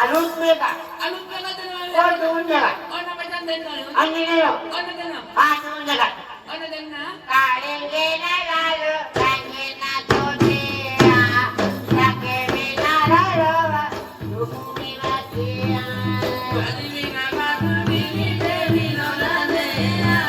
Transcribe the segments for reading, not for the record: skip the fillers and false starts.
අලුත් මේක. අලුත් මේක දෙනවා. ඔය දුන්න එක. ඔන්න මචං දෙන්නවා. අන්නේ නේද? ඔන්න දෙනවා. දුන්න එක. ඔන්න දෙන්න. කාලෙන් ගෙනලාලු සංගේනා තෝතියා. යකේ විනාරව දුක්මි වතියා. අදිවිනා මාතුනි දෙවි නොනදේයා.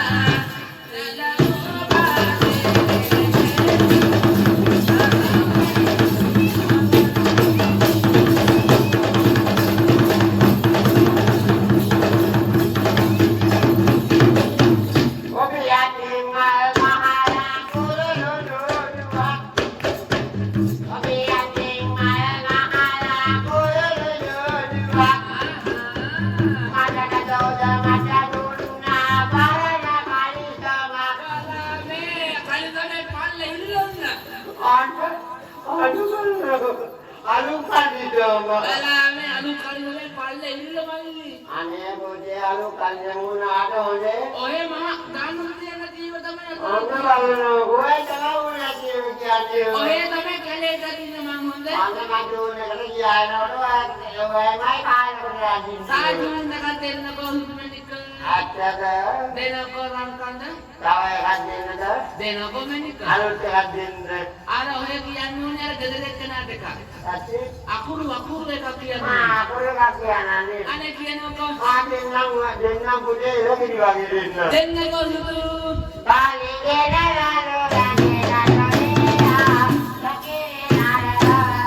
අනේ පොඩේ අලු කල්යන් වුණාට හොඳේ. ඔය මම ගානුන් කියන ජීව තමයි අන්න බලන්න ඔය තවුණා කියන්නේ. ඔය තමයි කලේ දකින්න මං හොඳ. අන්න මඩෝන එකට ගියානකොට ඔයමයි කායකට රාජින්. සාජුන් දෙක දෙන්න කොහොමද අච්චද දෙනකෝ රන්කන්ද තව එකක් දෙන්නද දෙනකෝ මෙනික අලුත් එකක් දෙන්න. අර ඔය කියන්නේ උනේ අර ගෙදර එක්කනට එකක්. ඇත්තේ අකුරු එකක් කියන්නේ. අකුරු එකක් කියන්නේ. අනේ කියනකො දෙන්නම් පුතේ ඉලකිරි වගේ දෙන්න. දෙන්නකෝ සුදු. කාලේ ගෙනලාලු ගන්නේ නටෝනියා. සකේ NARA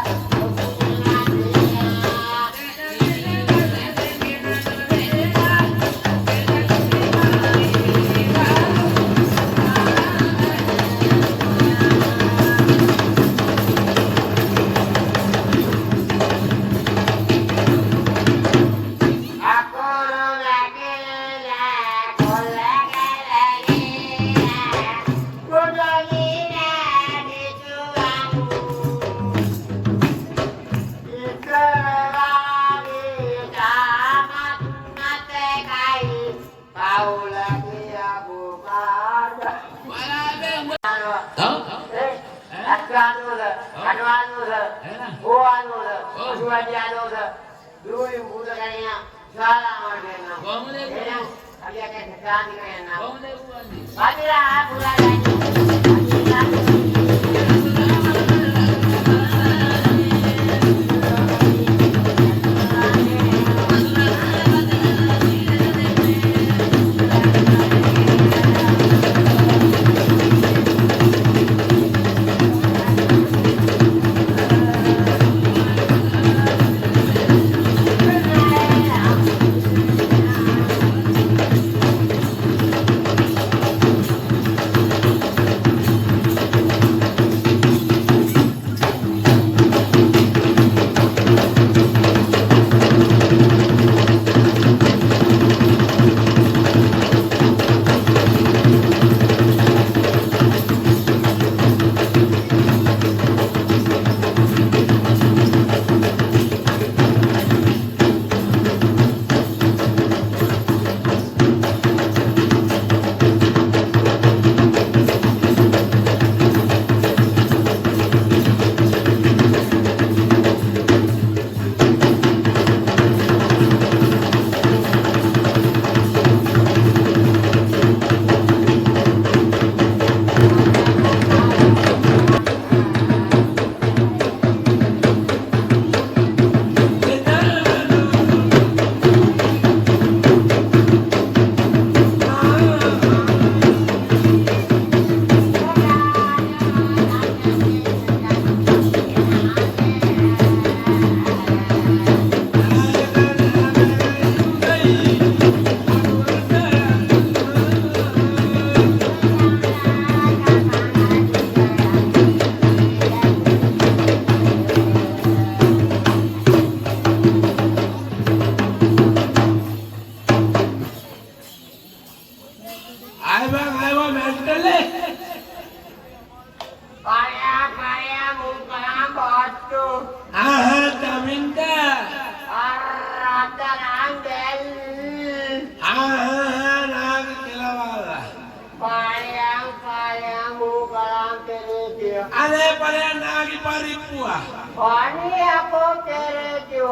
Ada pada nagi paripua. Pani ako terejo.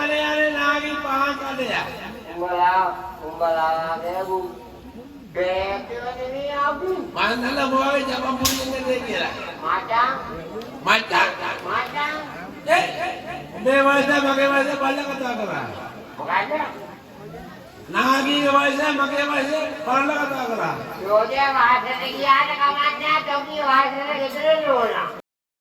අනේ නාගි පහන් කඩේ. උඹලා නේබු බේකේ ආපු මන්දල මොකද ජපන් පුරුන්නේ දෙ කියලා. මචං මේ වයසේ මගේ වයසේ බල්ලා කතා කරා. මොකද නාගීගේ වයසේ මගේ වයසේ බල්ලා කතා කරා. යෝජේ වාසනේ ගියාට කමක් නැහැ. තොපි වාසනේ ගෙදර නෝනා.